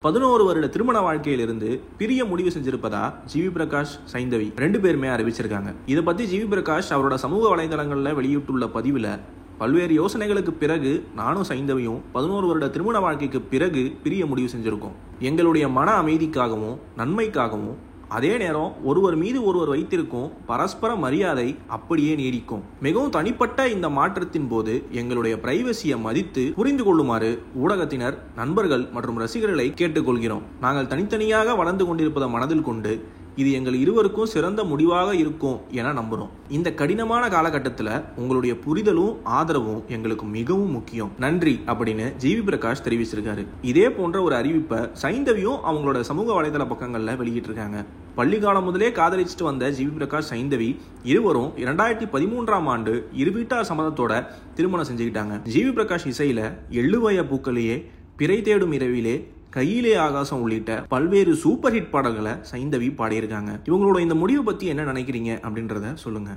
11 வருட திருமண வாழ்க்கையிலிருந்து பிரிய முடிவு செஞ்சிருப்பதா ஜிவி பிரகாஷ், சைந்தவி 2 பேருமே அறிவிச்சிருக்காங்க. இதை பத்தி ஜிவி பிரகாஷ் அவரோட சமூக வலைதளங்களில் வெளியிட்டுள்ள பதிவில், பல்வேறு யோசனைகளுக்கு பிறகு நானும் சைந்தவியும் 11 வருட திருமண வாழ்க்கைக்கு பிறகு பிரிய முடிவு செஞ்சிருக்கோம். எங்களுடைய மன அமைதிக்காகவும் நன்மைக்காகவும் அதே நேரம் ஒருவர் மீது ஒருவர் வைத்திருக்கும் பரஸ்பர மரியாதை அப்படியே நீடிக்கும். மிகவும் தனிப்பட்ட இந்த மாற்றத்தின் போது எங்களுடைய பிரைவசியை மதித்து புரிந்து கொள்ளுமாறு ஊடகத்தினர், நண்பர்கள் மற்றும் ரசிகர்களை கேட்டுக்கொள்கிறோம். நாங்கள் தனித்தனியாக வளர்ந்து கொண்டிருப்பதை மனதில் கொண்டு இது எங்கள் இருவருக்கும் சிறந்த முடிவாக இருக்கும் என நம்புறோம். இந்த கடினமான காலகட்டத்தில் உங்களுடைய புரிதலும் ஆதரவும் எங்களுக்கு மிகவும் முக்கியம். நன்றி அப்படின்னு ஜிவி பிரகாஷ் தெரிவிச்சிருக்காரு. இதே போன்ற ஒரு அறிவிப்பை சைந்தவியும் அவங்களோட சமூக வலைதள பக்கங்கள்ல வெளியிட்டிருக்காங்க. பள்ளிக்காலம் முதலே காதலிச்சுட்டு வந்த ஜிவி பிரகாஷ், சைந்தவி இருவரும் 2013ஆம் ஆண்டு இருவீட்டார் சம்மதத்தோட திருமணம் செஞ்சுக்கிட்டாங்க. ஜிவி பிரகாஷ் இசையில எள்ளுவய பூக்களையே, பிறை தேடும் இரவிலே, கையிலே ஆகாசம் உள்ளிட்ட பல்வேறு சூப்பர் ஹிட் பாடல்களை சைந்தவி பாடியிருக்காங்க. இவங்களோட இந்த முடிவை பத்தி என்ன நினைக்கிறீங்க அப்படின்றத சொல்லுங்க.